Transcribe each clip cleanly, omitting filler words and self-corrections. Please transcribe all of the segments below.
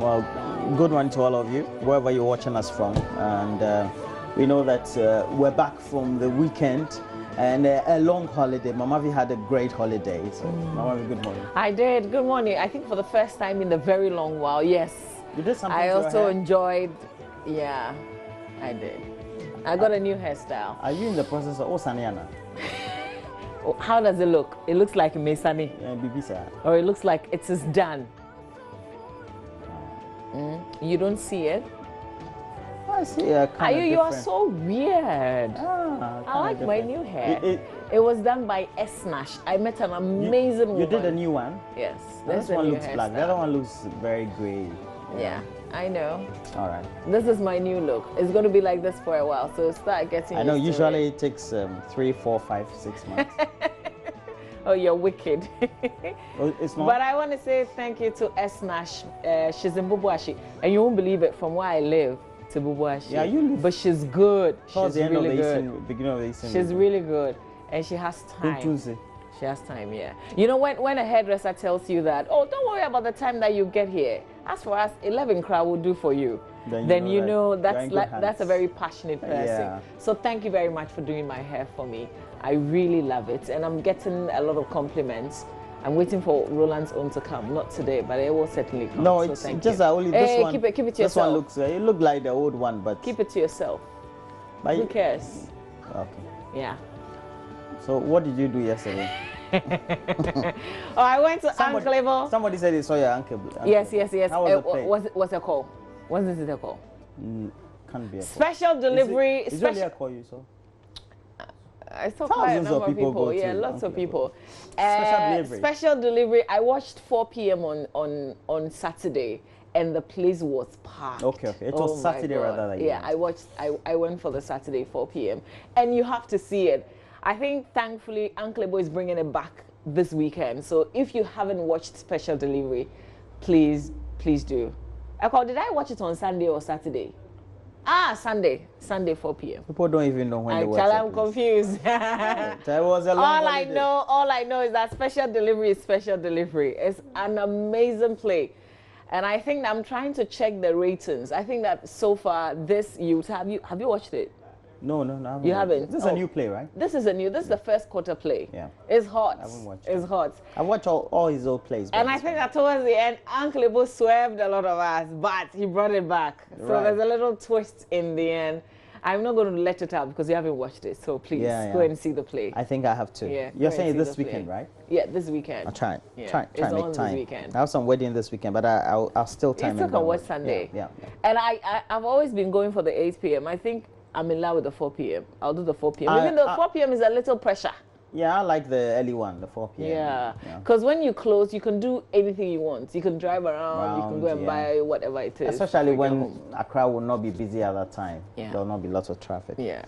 Well, good morning to all of you, wherever you're watching us from. And we know that we're back from the weekend and a long holiday. Mamavi had a great holiday. So, Mamavi, good morning. I did. Good morning. I think for the first time in a very long while, yes. You did something I to your also hair? enjoyed, yeah, I did. I got a new hairstyle. Are you in the process of Saniana? How does it look? It looks like Mesani. Bibisa. Or it looks like it is done. You don't see it? I see. You are so weird. I like my new hair. It was done by Snash. I met an amazing woman. You did a new one? Yes. This one looks black. The other one looks very grey. Yeah, I know. All right. This is my new look. It's going to be like this for a while, so start getting I know, used to usually it. It takes 3, 4, 5, 6 months. Oh, you're wicked. Oh, it's not? But I want to say thank you to Snash. She's in Bubuashi, and you won't believe it, from where I live to Bubuashi. Yeah, you live. But she's good. Towards the She's end really of the good. season, beginning of the season. She's really good, and she has time. She has time, yeah. You know, when a hairdresser tells you that, oh, don't worry about the time that you get here. As for us, 11 crowd will do for you. Then you know that's a very passionate person. Yeah. So thank you very much for doing my hair for me. I really love it, and I'm getting a lot of compliments. I'm waiting for Roland's own to come. Not today, but it will certainly come. No, so it's thank just you. that only this one. Keep it to this yourself. One looks. It looked like the old one, but keep it to yourself. But who cares? Okay. Yeah. So what did you do yesterday? Oh, I went to Anklevo. Somebody said they saw your uncle. Yes. How was the play? What's a call? What is it a call? Can't be a call. Special delivery. Is it a call you saw? I saw quite a number of people. Yeah, lots of people. Special delivery. Special delivery. I watched 4 p.m. on Saturday, and the place was packed. Okay. It was Saturday rather than yeah. I went for the Saturday 4 p.m. and you have to see it. I think thankfully Anklevo is bringing it back this weekend. So if you haven't watched Special Delivery, please do. Did I watch it on Sunday or Saturday? Sunday 4 p.m. People don't even know when they watch it. I'm confused. There was a long holiday. All I know is that Special Delivery is Special Delivery. It's an amazing play. And I think I'm trying to check the ratings. I think that so far have you watched it? No, I haven't. You haven't? This is a new play, right? This is the first quarter play. Yeah. It's hot. I haven't watched It's hot. I watched all his old plays. And I think that towards the end, Uncle Ibo swerved a lot of us, but he brought it back. So there's a little twist in the end. I'm not going to let it out because you haven't watched it. So please go and see the play. I think I have to. Yeah, you're saying this weekend, right? Yeah, this weekend. I'll try Yeah. to make time. This weekend. I have some wedding this weekend, but I'll still time it. It's on what Sunday. Yeah. And I've always been going for the 8 p.m. I think I'm in love with the 4 p.m. I'll do the 4 p.m. Even though 4 p.m. is a little pressure. Yeah, I like the early one, the 4 p.m. Yeah, because when you close, you can do anything you want. You can drive around, you can go and buy whatever it is. Especially when Accra will not be busy at that time. Yeah. There will not be lots of traffic. Yeah.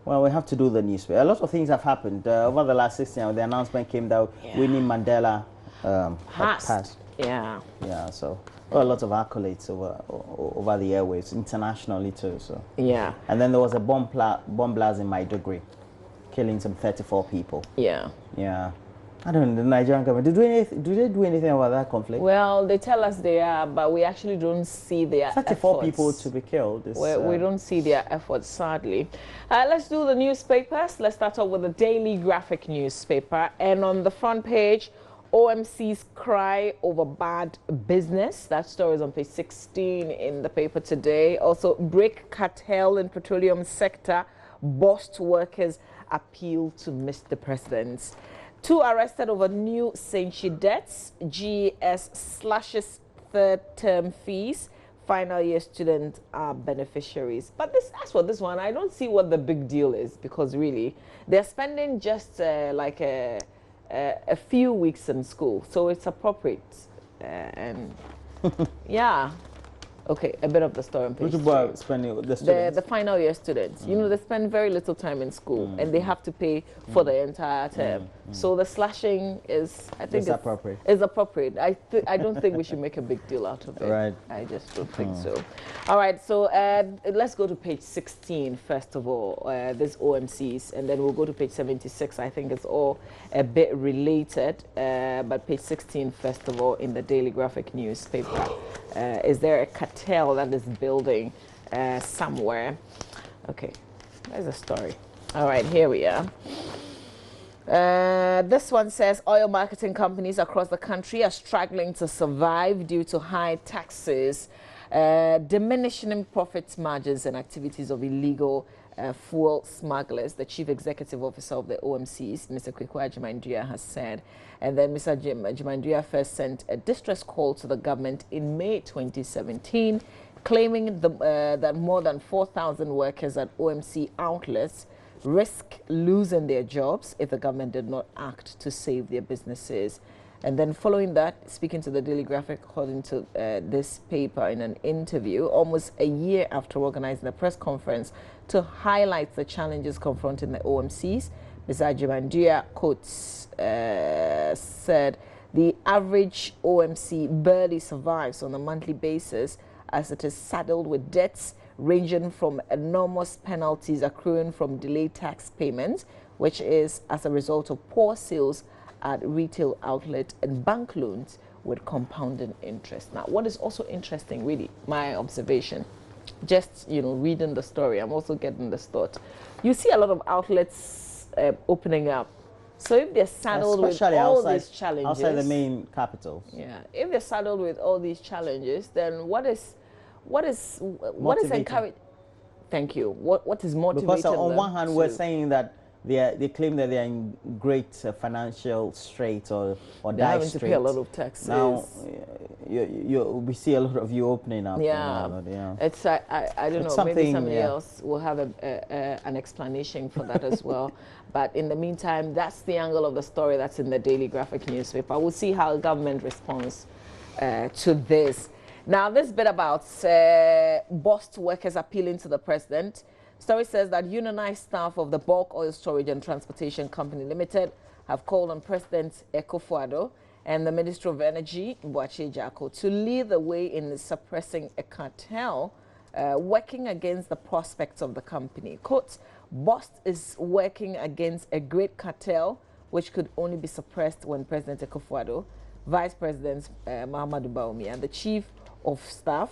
Well, we have to do the news. A lot of things have happened. Over the last 6 years, the announcement came that Winnie Mandela passed. Yeah. Yeah, so a lot of accolades over the airwaves, internationally too. So yeah. And then there was a bomb blast in Maiduguri, killing some 34 people. Yeah. Yeah. I don't know, the Nigerian government, do they do anything about that conflict? Well, they tell us they are, but we actually don't see their 34 efforts. people to be killed. We don't see their efforts, sadly. Let's do the newspapers. Let's start off with the Daily Graphic newspaper. And on the front page, OMC's cry over bad business. That story is on page 16 in the paper today. Also, break cartel in petroleum sector. Bossed workers appeal to Mr. President. 2 arrested over new Senchi debts. GS slashes third-term fees. Final year students are beneficiaries. But as for this one, I don't see what the big deal is, because really, they're spending just like a few weeks in school, so it's appropriate. And yeah. Okay, a bit of the story on page 3. The final year students. You know, they spend very little time in school and they have to pay for the entire term. So the slashing is, I think, appropriate. Is appropriate. I don't think we should make a big deal out of it. Right. I just don't think so. All right. So let's go to page 16 first of all. This OMCs, and then we'll go to page 76. I think it's all a bit related. But page 16 first of all in the Daily Graphic newspaper. Is there a cartel that is building somewhere? Okay. There's a story. All right, here we are. This one says oil marketing companies across the country are struggling to survive due to high taxes, diminishing profit margins and activities of illegal fuel smugglers. The chief executive officer of the OMCs, Mr. Kweku Agyeman-Duah, has said. And then Mr. Agyeman-Duah first sent a distress call to the government in May 2017, claiming that more than 4,000 workers at OMC outlets risk losing their jobs if the government did not act to save their businesses. And then following that, speaking to the Daily Graphic, according to this paper in an interview, almost a year after organizing a press conference to highlight the challenges confronting the OMCs, Mr. Agyeman-Duah, quotes, said, the average OMC barely survives on a monthly basis as it is saddled with debts ranging from enormous penalties accruing from delayed tax payments, which is as a result of poor sales at retail outlet, and bank loans with compounding interest. Now, what is also interesting, really, my observation, just, reading the story, I'm also getting this thought. You see a lot of outlets opening up. So if they're saddled with all these challenges, outside the main capitals, if they're saddled with all these challenges, then what is encouraged? Thank you. What is motivating them? Because on one hand, we're saying that they claim that they are in great financial strait or they're having strait. to pay a lot of taxes. Now, we see a lot of you opening up. It's I don't know. Maybe somebody else will have an explanation for that as well. But in the meantime, that's the angle of the story that's in the Daily Graphic newspaper. We'll see how the government responds to this. Now, this bit about BOST workers appealing to the president. Story says that unionized staff of the Bulk Oil Storage and Transportation Company Limited have called on President Akufo-Addo and the Minister of Energy, Boakye Jarko, to lead the way in suppressing a cartel working against the prospects of the company. Quote, BOST is working against a great cartel which could only be suppressed when President Akufo-Addo, Vice President Mahamudu Bawumia, and the Chief of Staff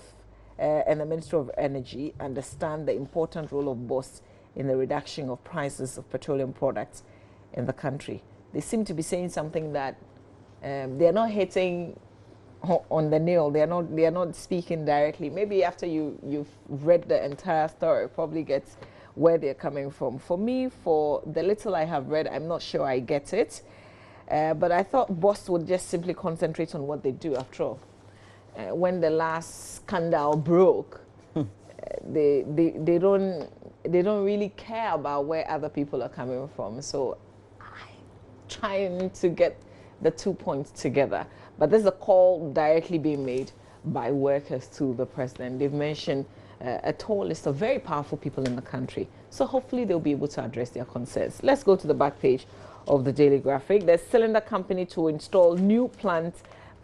and the Minister of Energy understand the important role of BOST in the reduction of prices of petroleum products in the country. They seem to be saying something that they're not hitting on the nail. They are not speaking directly. Maybe after you've read the entire story, probably gets where they're coming from. For me, for the little I have read, I'm not sure I get it. But I thought BOST would just simply concentrate on what they do after all. When the last scandal broke, they don't really care about where other people are coming from. So I'm trying to get the 2 points together. But there's a call directly being made by workers to the president. They've mentioned a tall list of very powerful people in the country. So hopefully they'll be able to address their concerns. Let's go to the back page of the Daily Graphic. The cylinder company to install new plant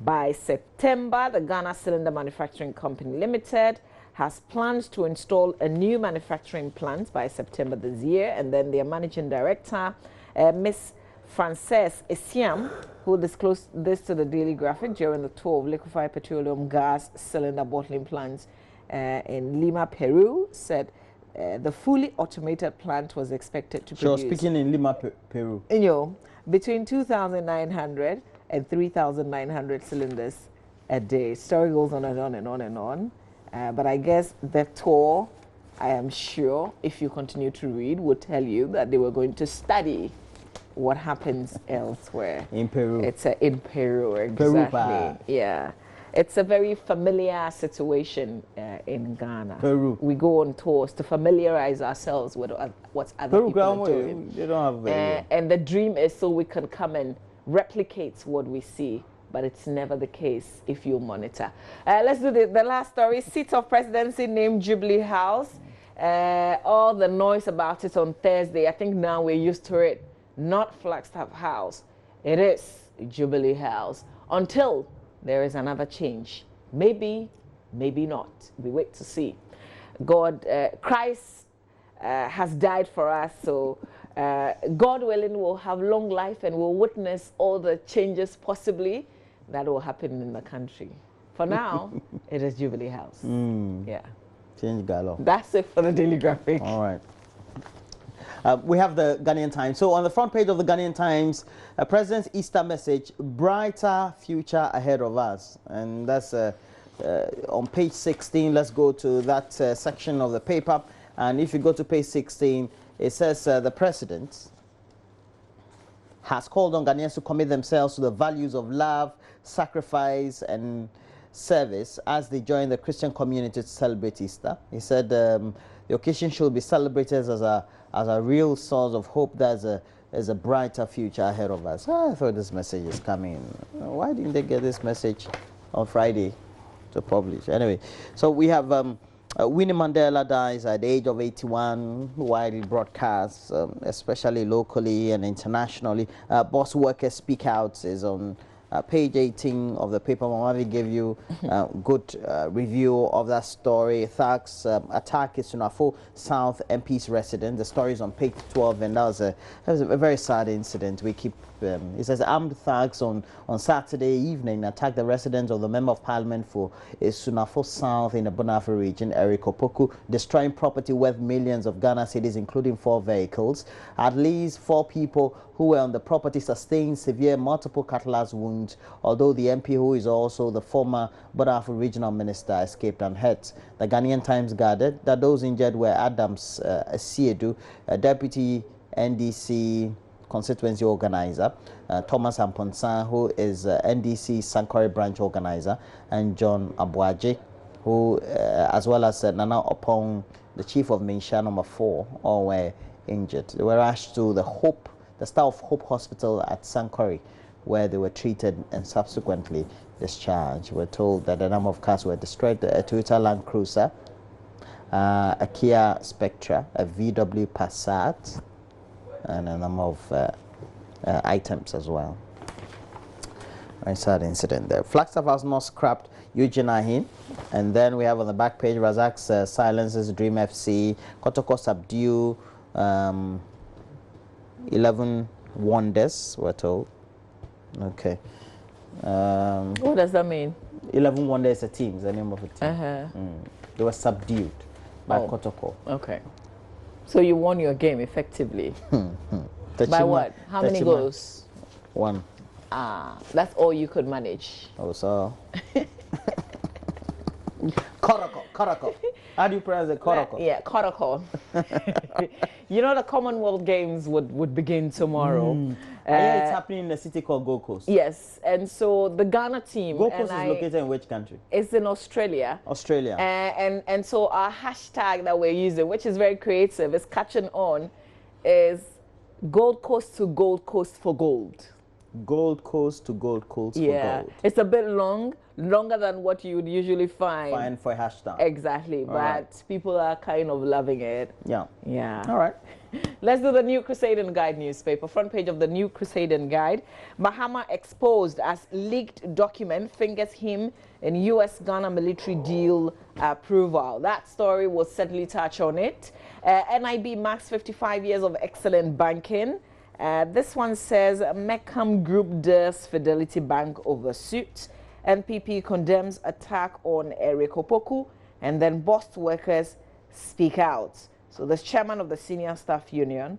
by September. The Ghana Cylinder Manufacturing Company Limited has plans to install a new manufacturing plant by September this year. And then their managing director, Ms. Frances Esiam, who disclosed this to the Daily Graphic during the tour of liquefied petroleum gas cylinder bottling plants in Lima, Peru, said the fully automated plant was expected to produce. So speaking in Lima, Peru. Between 2,900 and 3,900 cylinders a day. Story goes on and on and on and on. But I guess the tour, I am sure, if you continue to read, would tell you that they were going to study what happens elsewhere. In Peru. It's in Peru, exactly. Peru. Yeah. It's a very familiar situation in Ghana. Peru. We go on tours to familiarize ourselves with what other people are doing. They don't have and the dream is so we can come and replicate what we see, but it's never the case if you monitor. Let's do the last story. Seat of presidency named Jubilee House. All the noise about it on Thursday. I think now we're used to it. not Flagstaff House. It is Jubilee House until there is another change. Maybe, maybe not. We wait to see. Christ has died for us, so God willing, we'll have long life and we'll witness all the changes possibly that will happen in the country. For now, it is Jubilee House. Yeah. Change galore. That's it for the Daily Graphic. All right. We have the Ghanaian Times. So on the front page of the Ghanaian Times, President's Easter message, brighter future ahead of us. And that's on page 16. Let's go to that section of the paper. And if you go to page 16, it says the President has called on Ghanaians to commit themselves to the values of love, sacrifice, and service as they join the Christian community to celebrate Easter. He said the occasion should be celebrated as a real source of hope. There's a brighter future ahead of us. I thought this message is coming. Why didn't they get this message on Friday to publish? Anyway, so we have Winnie Mandela dies at the age of 81, widely broadcast, especially locally and internationally. Boss Workers Speak Out is on page 18 of the paper. Mamavi gave you a good review of that story. Thugs attack Sunafo South MP's resident. The story is on page 12, and that was a very sad incident. We keep it says armed thugs on Saturday evening attacked the residence of the Member of Parliament for Sunafo South in the Bonafa region, Eric Opoku, destroying property worth millions of Ghana cedis, including 4 vehicles. At least 4 people who were on the property sustained severe multiple cutlass wounds, although the MP, who is also the former Bonafa regional minister, escaped unhurt. The Ghanaian Times gathered that those injured were Adams Asiedu, deputy NDC constituency organizer, Thomas Amponsan, who is NDC Sankore branch organizer, and John Abuaje, who, as well as Nana Opong, the chief of Minsha number 4, all were injured. They were rushed to the Star of Hope Hospital at Sankore, where they were treated and subsequently discharged. We're told that a number of cars were destroyed: a Toyota Land Cruiser, a Kia Spectra, a VW Passat, and a number of items as well. Very sad incident there. Flagstaff House not scrapped Eugene Ahin. And then we have on the back page, Razak's silences Dream FC, Kotoko subdue 11 wonders, we're told. Okay. What does that mean? 11 wonders is a team, is the name of a team. They were subdued by Kotoko. Okay. So you won your game effectively. By what? How many goals? 1. That's all you could manage. Oh, so. Koroko. How do you pronounce it? Koroko? Yeah, Koroko. You know, the Commonwealth Games would begin tomorrow. Yeah, it's happening in a city called Gold Coast. Yes, and so the Ghana team. Gold Coast is located in which country? It's in Australia. Australia. And so our hashtag that we're using, which is very creative, is catching on, is Gold Coast to Gold Coast for gold. Gold Coast to Gold Coast for gold. It's a bit longer than what you would usually find for a hashtag. Exactly, but people are kind of loving it. Yeah. All right. Let's do the New Crusading Guide newspaper. Front page of the New Crusading Guide. Mahama exposed as leaked document fingers him in U.S.-Ghana military deal approval. That story will certainly touch on it. NIB marks 55 years of excellent banking. This one says Meckham Group dares Fidelity Bank over suit. NPP condemns attack on Eric Opoku, and then Boss Workers Speak Out. So the chairman of the Senior Staff Union,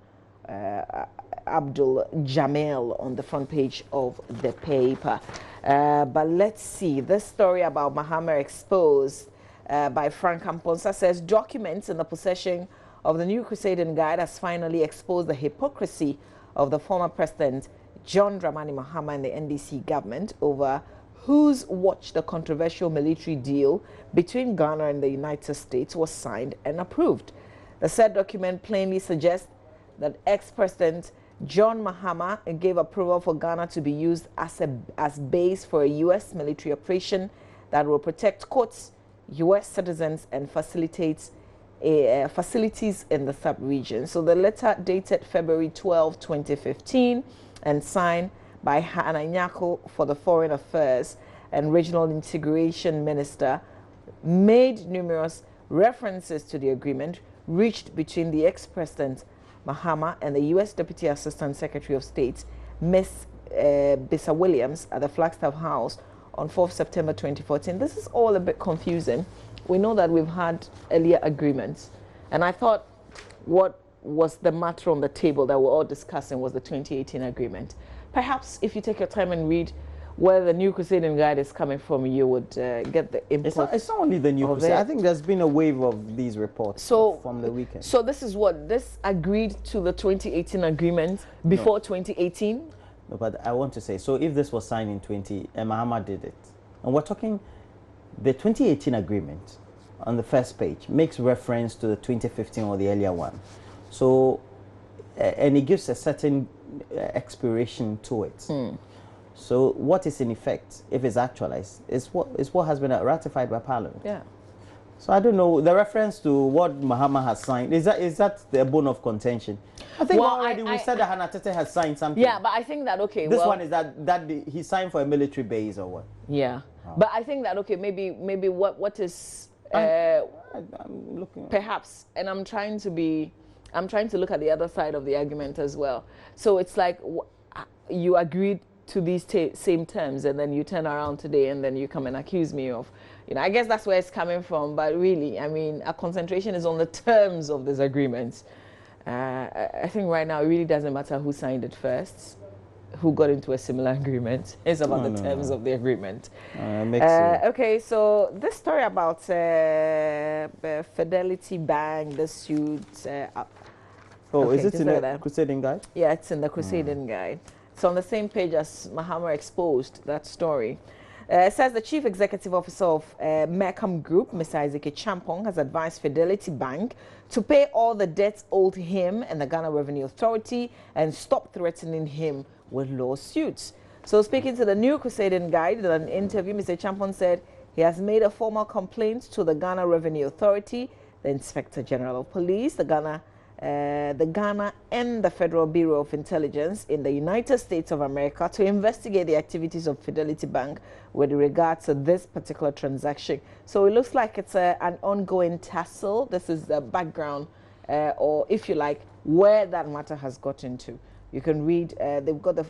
Abdul Jamil, on the front page of the paper. But let's see, this story about Mahama exposed by Frank Amponsa says documents in the possession of the New Crusading Guide has finally exposed the hypocrisy of the former president John Dramani Mahama and the NDC government over whose watch the controversial military deal between Ghana and the United States was signed and approved. The said document plainly suggests that ex-president John Mahama gave approval for Ghana to be used as base for a U.S. military operation that will protect courts, U.S. citizens, and facilitates facilities in the sub-region. So the letter dated February 12, 2015 and signed by Hannah Nyako for the Foreign Affairs and Regional Integration Minister made numerous references to the agreement reached between the ex-president Mahama and the U.S. Deputy Assistant Secretary of State, Ms. Bisa Williams, at the Flagstaff House on 4th September 2014. This is all a bit confusing. We know that we've had earlier agreements, and I thought what was the matter on the table that we're all discussing was the 2018 agreement. Perhaps if you take your time and read where the New Crusading Guide is coming from, you would get the input. It's not only the New Crusade. I think there's been a wave of these reports from the weekend. So this is what, this agreed to the 2018 agreement before 2018? No, but I want to say, so if this was signed in Mahama did it, and we're talking, the 2018 agreement on the first page makes reference to the 2015 or the earlier one. So, and it gives a certain expiration to it. So what is in effect, if it's actualized, is what has been ratified by Parliament. Yeah. So I don't know, the reference to what Mahama has signed, is that the bone of contention? I think already we said that Hannah Tete has signed something. Yeah, but I think that, okay, this one is that he signed for a military base or what? Yeah. Oh. But I think that, okay, maybe what is I'm looking perhaps, and I'm trying to look at the other side of the argument as well. So it's like you agreed to these same terms, and then you turn around today and then you come and accuse me of, I guess that's where it's coming from. But really, I mean, our concentration is on the terms of this agreement. I think right now it really doesn't matter who signed it first, who got into a similar agreement. It's about the terms of the agreement. Okay, so this story about Fidelity Bank, the suit. Is it in the Crusading Guide? Yeah, it's in the Crusading Guide. It's on the same page as Mahama exposed that story. It says the Chief Executive Officer of Mercam Group, Mr. Isaac Champong, has advised Fidelity Bank to pay all the debts owed him and the Ghana Revenue Authority and stop threatening him with lawsuits. So speaking to the New Crusading Guide in an interview, Mr. Champong said he has made a formal complaint to the Ghana Revenue Authority, the Inspector General of Police, the Ghana and the Federal Bureau of Intelligence in the United States of America to investigate the activities of Fidelity Bank with regard to this particular transaction. So it looks like it's an ongoing tussle. This is the background, or if you like, where that matter has gotten to. You can read, they've got the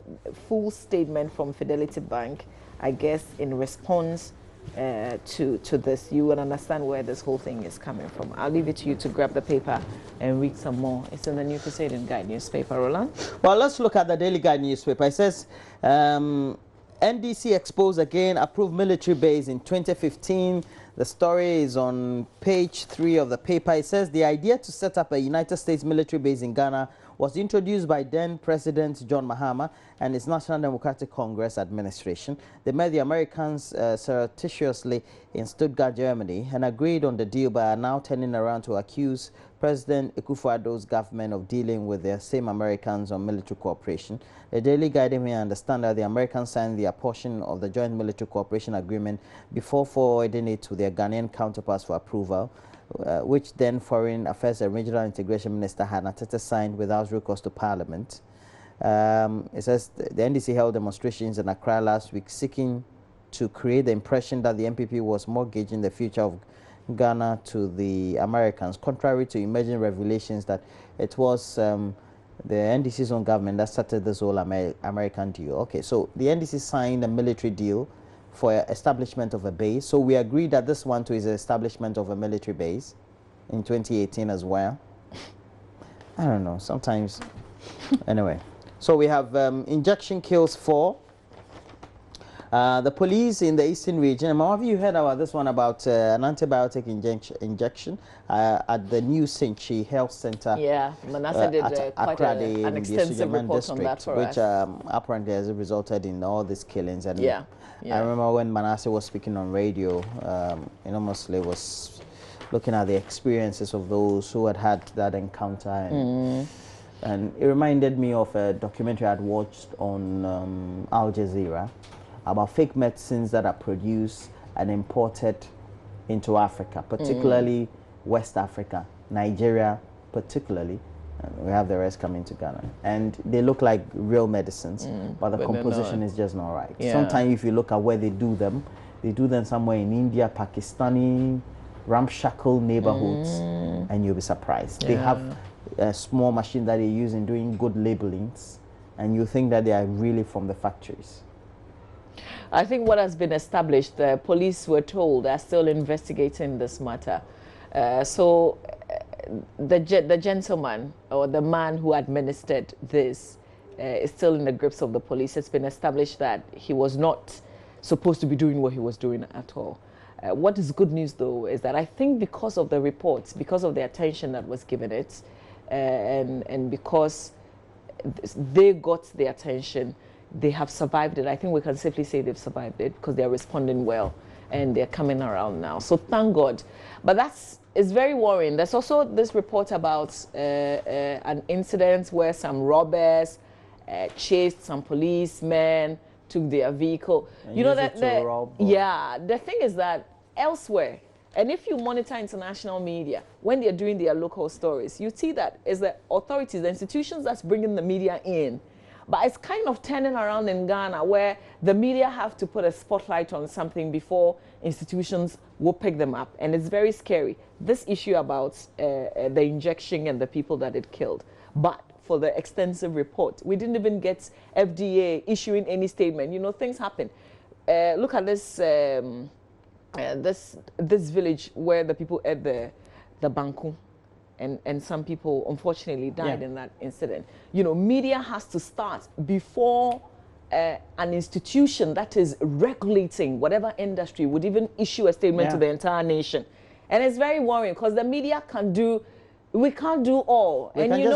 full statement from Fidelity Bank, I guess, in response to this. You will understand where this whole thing is coming from. I'll leave it to you to grab the paper and read some more. It's in the New Crusading Guide newspaper, Roland. Well, let's look at the Daily Guide newspaper. It says, NDC exposed again, approved military base in 2015. The story is on page 3 of the paper. It says the idea to set up a United States military base in Ghana was introduced by then President John Mahama and his National Democratic Congress administration. They met the Americans surreptitiously in Stuttgart, Germany, and agreed on the deal, but are now turning around to accuse President Akufo-Addo's government of dealing with the same Americans on military cooperation. The Daily Guide may understand that the Americans signed their portion of the joint military cooperation agreement before forwarding it to their Ghanaian counterparts for approval, which then Foreign Affairs and Regional Integration Minister Hannah Tete signed without recourse to Parliament. It says the NDC held demonstrations in Accra last week seeking to create the impression that the MPP was mortgaging the future of Ghana to the Americans, contrary to emerging revelations that it was the NDC's own government that started this whole American deal. Okay, so the NDC signed a military deal for establishment of a base. So we agreed that this one too is the establishment of a military base in 2018 as well. I don't know, sometimes. Anyway, so we have injection kills 4. The police in the eastern region. Have you heard about this one about an antibiotic injection at the New Senchi Health Center? Yeah, Manasseh did quite an extensive report on that for us. Which apparently has resulted in all these killings. And yeah. I remember when Manasseh was speaking on radio, mostly was looking at the experiences of those who had that encounter. And it reminded me of a documentary I'd watched on Al Jazeera about fake medicines that are produced and imported into Africa, particularly West Africa, Nigeria particularly. We have the rest coming to Ghana, and they look like real medicines, but the composition is just not right. Yeah. Sometimes if you look at where they do them somewhere in India, Pakistani, ramshackle neighborhoods, and you'll be surprised. They have a small machine that they use in doing good labelings, and you think that they are really from the factories. I think what has been established, the police were told are still investigating this matter. The gentleman or the man who administered this is still in the grips of the police. It's been established that he was not supposed to be doing what he was doing at all. What is good news, though, is that I think because of the reports, because of the attention that was given it, and because they got the attention, they have survived it. I think we can safely say they've survived it because they're responding well and they're coming around now. So thank God. But it's very worrying. There's also this report about an incident where some robbers chased some policemen, took their vehicle. And you know that the thing is that elsewhere, and if you monitor international media, when they're doing their local stories, you see that it's the authorities, the institutions that's bringing the media in. But it's kind of turning around in Ghana where the media have to put a spotlight on something before institutions will pick them up. And it's very scary. This issue about the injection and the people that it killed. But for the extensive report, we didn't even get FDA issuing any statement. You know, things happen. Look at this this village where the people ate the banku. And some people, unfortunately, died in that incident. You know, media has to start before an institution that is regulating whatever industry would even issue a statement to the entire nation. And it's very worrying because the media can do, we can't do all. And you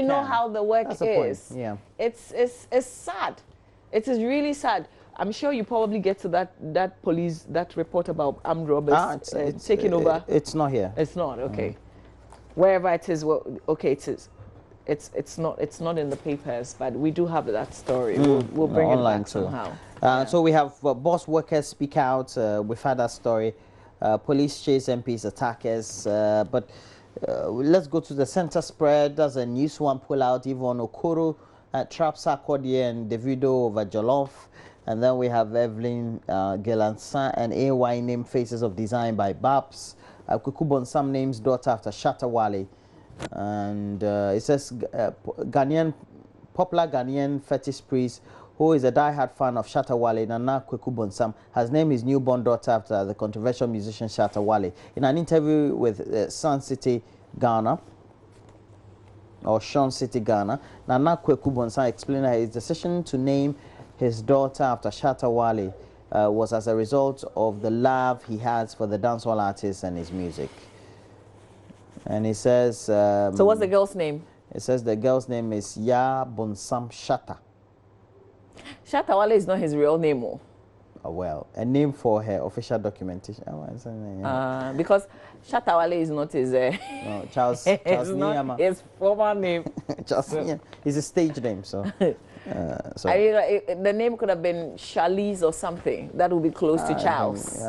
know how the work is. Yeah. It's sad. It is really sad. I'm sure you probably get to that police, that report about armed robbers taking over. It's not here. It's not, okay. Wherever it is, well, okay, it is. It's not in the papers, but we do have that story. We'll bring it back somehow. So we have boss workers speak out. We've had that story. Police chase MPs attackers. But let's go to the center spread. There's a news one pull out. Yvonne Okoro traps Sarkodie and Davido over Jollof. And then we have Evelyn Gelansan and AY name Faces of Design by Babs. Kukubon some names daughter after Shatta Wale, and it says popular Ghanaian fetish priest who is a die-hard fan of Shatta Wale, Nana Kweku Sam, has named his newborn daughter after the controversial musician Shatta Wale. In an interview with Sun City Ghana, or Sean City Ghana, Nana Kweku Sam explained that his decision to name his daughter after Shatta Wale was as a result of the love he has for the dancehall artist and his music. And he says... so what's the girl's name? It says the girl's name is Ya Bonsam Shatta. Shatta Wale is not his real name. Oh, well, a name for her official documentation. Because Shatta Wale is not his... no, Charles Niyama. His former name. Charles Niyama. It's a stage name, so... So the name could have been Charlize or something. That would be close to Charles.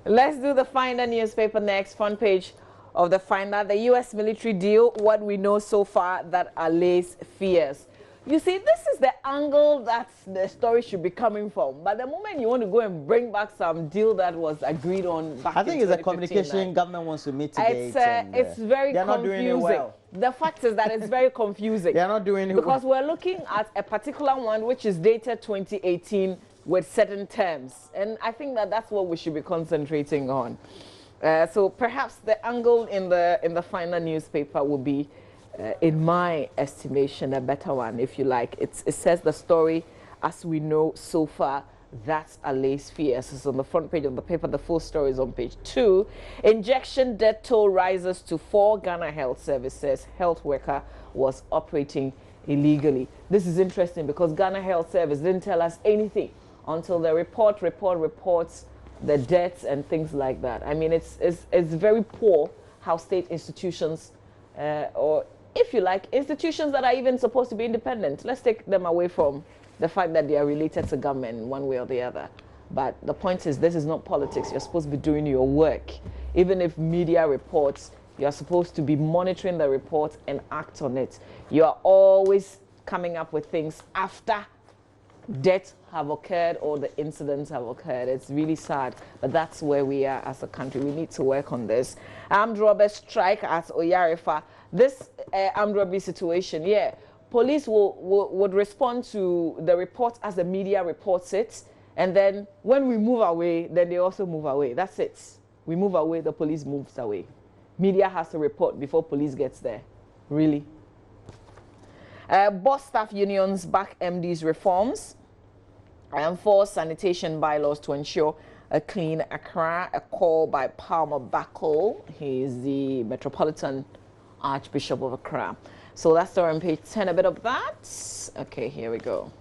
Let's do the Finder newspaper next. Front page of the Finder. The U.S. military deal, what we know so far that allays fears. You see, this is the angle that the story should be coming from. But the moment you want to go and bring back some deal that was agreed on back I think it's a communication government wants to mitigate. It's very confusing. Not doing it well. The fact is that it's very confusing. They're not doing it because we're looking at a particular one which is dated 2018 with certain terms. And I think that that's what we should be concentrating on. So perhaps the angle in the Finder newspaper will be, in my estimation, a better one, if you like. It says the story as we know so far. That's allays fears. It's on the front page of the paper. The full story is on page 2. Injection death toll rises to 4. Ghana Health Services health worker was operating illegally. This is interesting because Ghana Health Service didn't tell us anything until the reports the deaths and things like that. I mean, it's very poor how state institutions, or if you like, institutions that are even supposed to be independent, let's take them away from the fact that they are related to government one way or the other. But the point is, this is not politics. You're supposed to be doing your work. Even if media reports, you're supposed to be monitoring the report and act on it. You're always coming up with things after deaths have occurred or the incidents have occurred. It's really sad, but that's where we are as a country. We need to work on this. Armed robbers strike at Oyarifa. This armed robbery situation, yeah, police would respond to the report as the media reports it, and then when we move away, then they also move away. That's it. We move away, the police moves away. Media has to report before police gets there. Really? Boss staff unions back MD's reforms and enforce sanitation bylaws to ensure a clean Accra. A call by Palmer Buckle. He is the Metropolitan Archbishop of Accra. So that's the on page 10, a bit of that. Okay, here we go.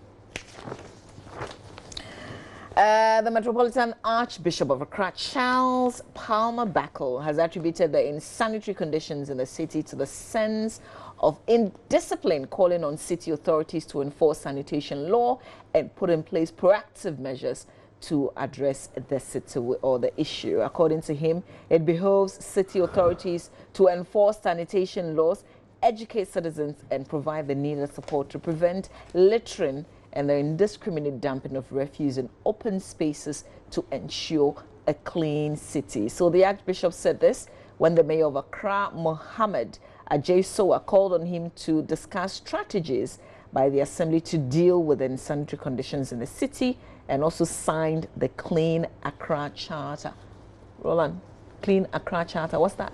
The Metropolitan Archbishop of Accra, Charles Palmer Buckle, has attributed the insanitary conditions in the city to the sense of indiscipline, calling on city authorities to enforce sanitation law and put in place proactive measures to address the city or the issue. According to him, it behoves city authorities to enforce sanitation laws, educate citizens, and provide the needed support to prevent littering and the indiscriminate dumping of refuse in open spaces to ensure a clean city. So the Archbishop said this when the Mayor of Accra, Mohammed Ajay-Sowa, called on him to discuss strategies by the Assembly to deal with the unsanitary conditions in the city, and also signed the Clean Accra Charter. Roland, Clean Accra Charter, what's that?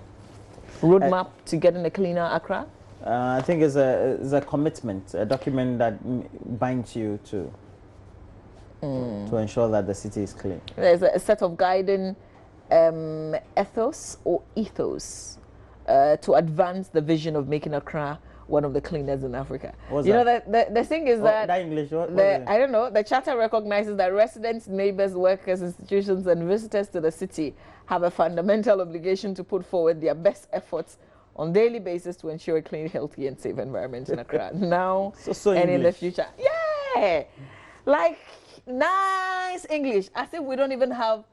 Roadmap to getting a cleaner Accra? I think it's a commitment, a document that binds you to ensure that the city is clean. There's a set of guiding ethos to advance the vision of making Accra one of the cleanest in Africa. What's you that? know, the thing is that English, I don't know, the charter recognizes that residents, neighbors, workers, institutions, and visitors to the city have a fundamental obligation to put forward their best efforts on daily basis to ensure a clean, healthy, and safe environment in Accra now so and English. in the future. Yeah, like nice English, as if we don't even have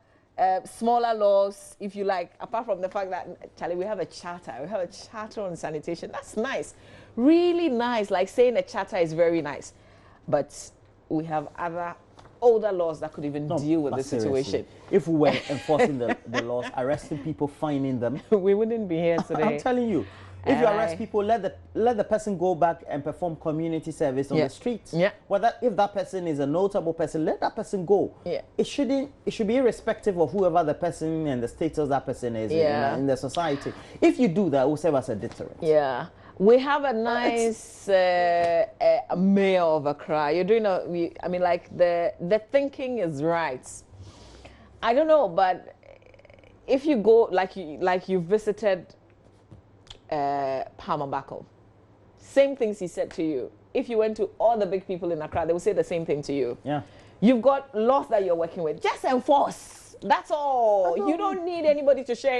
smaller laws, if you like, apart from the fact that, Charlie, we have a charter on sanitation. That's nice, really nice. Like saying a charter is very nice, but we have other older laws that could even deal with the situation. If we were enforcing the laws, arresting people, fining them, we wouldn't be here today. I'm telling you. If you arrest people, let the person go back and perform community service on the streets. Yeah. Whether if that person is a notable person, let that person go. Yeah. It should be irrespective of whoever the person and the status that person is in the society. If you do that, it will serve as a deterrent. Yeah. We have a nice mayor of Accra. You're doing I mean, like the thinking is right. I don't know, but if you go like you visited Palmer Buckle, same things he said to you. If you went to all the big people in Accra, they will say the same thing to you. Yeah. You've got laws that you're working with. Just enforce. That's all. You don't need anybody to share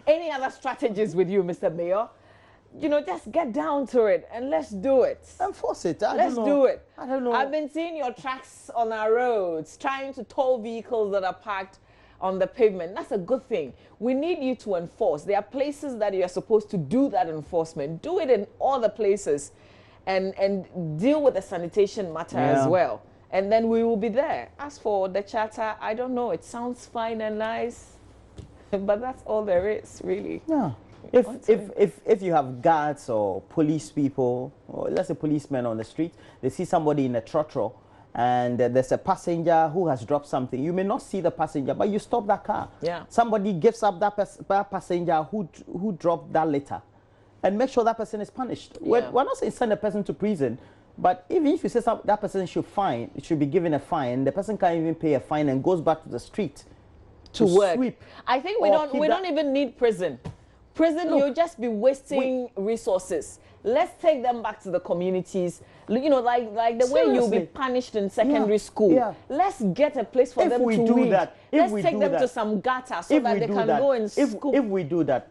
any other strategies with you, Mr. Mayor. You know, just get down to it and let's do it. Enforce it. Let's do it. I don't know. I've been seeing your trucks on our roads trying to tow vehicles that are parked on the pavement. That's a good thing. We need you to enforce. There are places that you're supposed to do that enforcement. Do it in all the places and deal with the sanitation matter as well. And then we will be there. As for the charter, I don't know. It sounds fine and nice, but that's all there is, really. Yeah. If you have guards or police people, or let's say policemen on the street, they see somebody in a trotro and there's a passenger who has dropped something, you may not see the passenger, but you stop that car. Yeah. Somebody gives up that passenger who dropped that litter, and make sure that person is punished. Yeah. We're not saying send a person to prison, but even if you say that person should be given a fine, the person can't even pay a fine and goes back to the street to work. Sweep. I think we don't even need prison. Prison, you'll just be wasting resources. Let's take them back to the communities. You know, like the way you'll be punished in secondary school. Yeah. Let's get a place for them to read. Let's take them to some gutter so that they can go in school. If we do that,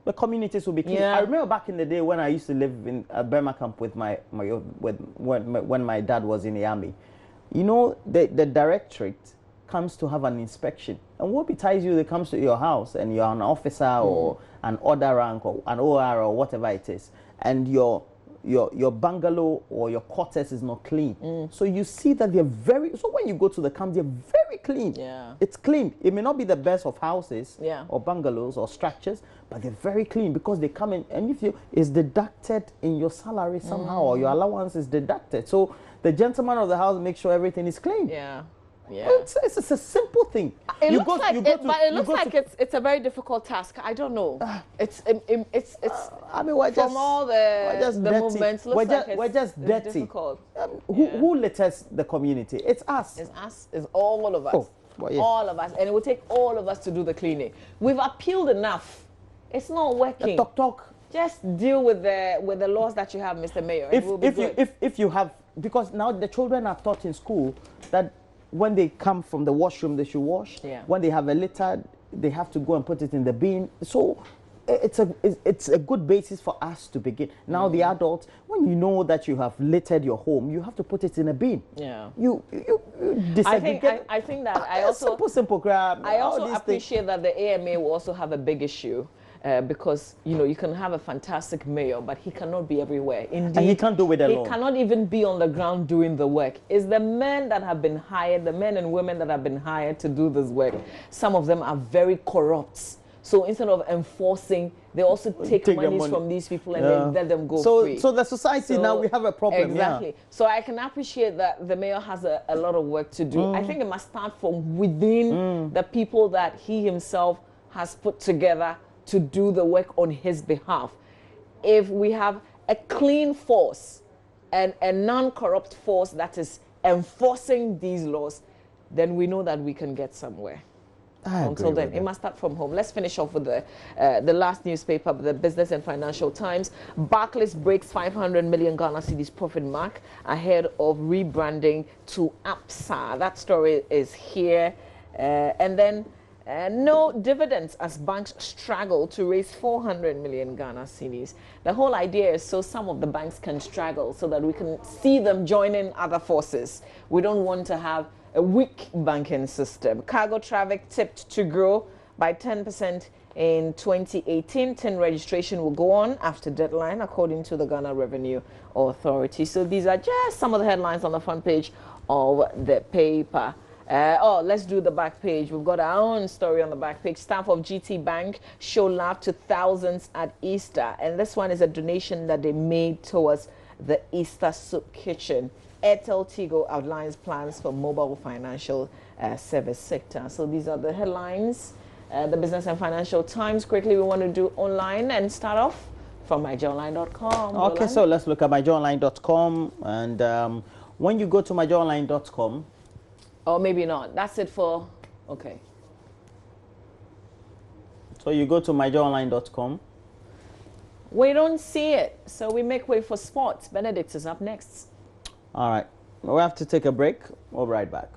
the communities will be clean. I remember back in the day when I used to live in Burma camp with when my dad was in the army. You know, the directorate comes to have an inspection. And what ties you, they comes to your house and you're an officer or an order rank or an OR or whatever it is, and your bungalow or your quarters is not clean. So you see that they're so when you go to the camp, they're very clean. Yeah. It's clean. It may not be the best of houses or bungalows or structures, but they're very clean because they come in, and if it's deducted in your salary somehow or your allowance is deducted. So the gentleman of the house makes sure everything is clean. Yeah. It's a simple thing. It looks like it's a very difficult task. I don't know. It's I mean, we're from just, all the movements. We're just dirty. Difficult. Who litters the community? It's us. It's us. It's all of us. Oh, well, yeah. All of us, and it will take all of us to do the cleaning. We've appealed enough. It's not working. Talk. Just deal with the laws that you have, Mr. Mayor. If you have, because now the children are taught in school that when they come from the washroom, they should wash. Yeah. When they have a litter, they have to go and put it in the bin. So it's a good basis for us to begin. Now the adults, when you know that you have littered your home, you have to put it in a bin. Yeah. You disaggregate. I think that I also simple grab. I also appreciate that the AMA will also have a big issue. Because you can have a fantastic mayor, but he cannot be everywhere. Indeed, and he can't do it alone. He cannot even be on the ground doing the work. It's the men that have been hired, the men and women that have been hired to do this work. Some of them are very corrupt. So instead of enforcing, they also take monies from these people and then let them go free. So the society now, we have a problem. Exactly. So I can appreciate that the mayor has a lot of work to do. I think it must start from within the people that he himself has put together to do the work on his behalf. If we have a clean force and a non-corrupt force that is enforcing these laws, then we know that we can get somewhere. Until then, it must start from home. Let's finish off with the last newspaper, the Business and Financial Times. Barclays breaks 500 million Ghana cedis profit mark ahead of rebranding to APSA. That story is here. And then no dividends as banks struggle to raise 400 million Ghana cedis. The whole idea is so some of the banks can struggle so that we can see them joining other forces. We don't want to have a weak banking system. Cargo traffic tipped to grow by 10% in 2018. Tin registration will go on after deadline, according to the Ghana Revenue Authority. So these are just some of the headlines on the front page of the paper. Let's do the back page. We've got our own story on the back page. Staff of GT Bank show love to thousands at Easter. And this one is a donation that they made towards the Easter Soup Kitchen. Airtel Tigo outlines plans for mobile financial service sector. So these are the headlines. The Business and Financial Times. Quickly, we want to do online and start off from myjoyonline.com. Okay, so let's look at myjoyonline.com. And when you go to myjoyonline.com, or maybe not. That's it for, okay. So you go to myjoyonline.com. We don't see it, so we make way for sports. Benedict is up next. All right. We have to take a break. We'll be right back.